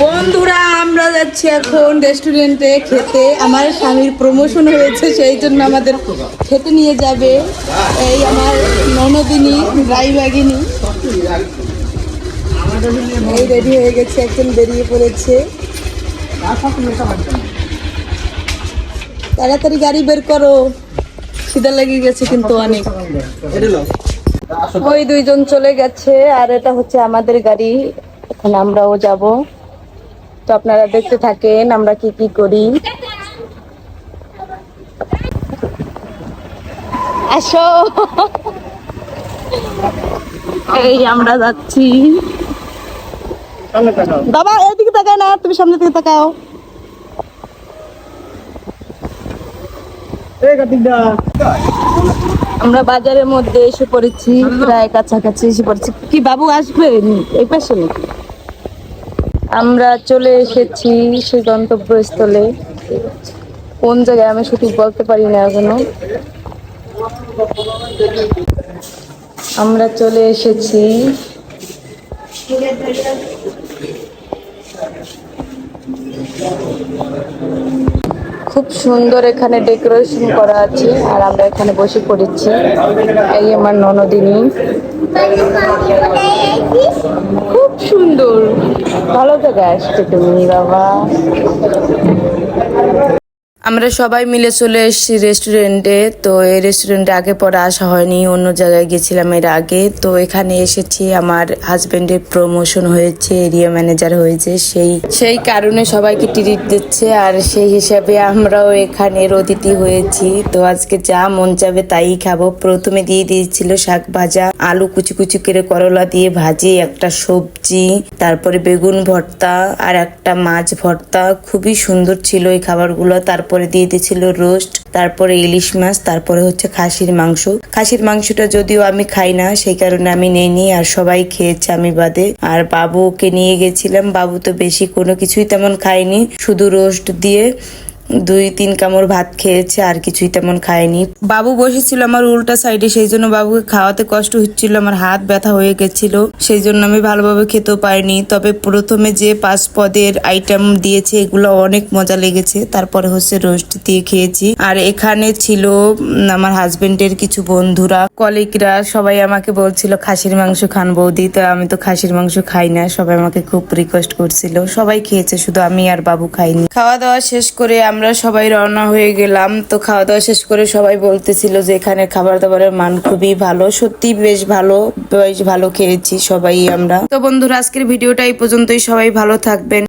বন্ধুরা আমরা যাচ্ছি এখন রেস্টুরেন্টে খেতে। আমার স্বামীর প্রমোশন হয়েছে, সেই জন্য আমাদের খেতে নিয়ে যাবে। এই আমার ননদিনী রাইবাগিনী এই রেডি হয়ে গেছে, একজন বেরিয়ে পড়েছে। তাড়াতাড়ি গাড়ি বের করো, খিদা লেগে গেছে কিন্তু অনেক। ওই দুইজন চলে গেছে আর এটা হচ্ছে আমাদের গাড়ি, এখন আমরাও যাব। তো আপনারা দেখতে থাকেন আমরা কি কি করি। আসো, এই আমরা যাচ্ছি। বাবা এদিকে তাকাও না, তুমি সামনে থেকে তাকাও। আমরা বাজারের মধ্যে এসে পড়েছি, প্রায় কাছাকাছি এসে পড়েছি। কি বাবু আসবে এই পাশে নাকি? আমরা চলে এসেছি সেই গন্তব্যস্থলে। কোন জায়গায় আমি সঠিক বলতে পারি না এখনো। আমরা চলে এসেছি। খুব সুন্দর এখানে ডেকোরেশন করা আছে আর আমরা এখানে বসে পড়েছি। এই আমার ননদিনী, খুব সুন্দর। ভালো জায়গায় আসছে তুমি বাবা। আমরা সবাই মিলে চলে এসেছি রেস্টুরেন্টে। তো এই রেস্টুরেন্টে আগে পরে আসা হয়নি, অন্য জায়গায় গেছিলাম এর আগে। তো এখানে এসেছি, আমার হাজবেন্ডের প্রমোশন হয়েছে, এরিয়া ম্যানেজার হয়েছে, সেই কারণে সবাইকে ট্রিট দিচ্ছে। আর সেই হিসাবে আমরাও এখানের অতিথি হয়েছি। তো আজকে যা মন চাবে তাই খাবো। প্রথমে দিয়ে দিয়েছিল শাক ভাজা, আলু কুচি কুচি করে করলা দিয়ে ভাজি, একটা সবজি, তারপরে বেগুন ভর্তা আর একটা মাছ ভর্তা। খুবই সুন্দর ছিল এই খাবারগুলো। তারপরে দিয়ে দিয়েছিল রোস্ট, তারপরে ইলিশ মাছ, তারপরে হচ্ছে খাসির মাংস। খাসির মাংসটা যদিও আমি খাই না, সেই কারণে আমি নেইনি, আর সবাই খেয়েছে আমি বাদে। আর বাবুকে নিয়ে গেছিলাম, বাবু তো বেশি কোনো কিছুই তেমন খায়নি, শুধু রোস্ট দিয়ে 2-3 কামড় ভাত খেয়েছে, আর কিছুই তেমন খায়নি। বাবু বসেছিল আমার উল্টা সাইডে, সেই জন্য বাবুকে খাওয়াতে কষ্ট হচ্ছিল, আমার হাত ব্যথা হয়ে গেছিল, সেই জন্য আমি ভালোভাবে খেতেও পারিনি। তবে প্রথমে যে 5 পদের আইটেম দিয়েছে এগুলো অনেক মজা লেগেছে। তারপরে হচ্ছে রোস্ট দিয়ে খেয়েছি। আর এখানে ছিল আমার হাজবেন্ডের কিছু বন্ধুরা, কলিগরা, সবাই আমাকে বলছিল খাসির মাংস খান বৌদি। তো আমি তো খাসির মাংস খাই না, সবাই আমাকে খুব রিকোয়েস্ট করছিল। সবাই খেয়েছে, শুধু আমি আর বাবু খাইনি। খাওয়া দাওয়া শেষ করে আমরা সবাই রওনা হয়ে গেলাম। তো খাওয়া দাওয়া শেষ করে সবাই বলতেছিল যে এখানে খাবার দাবারের মান খুবই ভালো। সত্যি বেশ ভালো খেয়েছি সবাই আমরা। তো বন্ধুরা, আজকের ভিডিওটা এই পর্যন্তই। সবাই ভালো থাকবেন।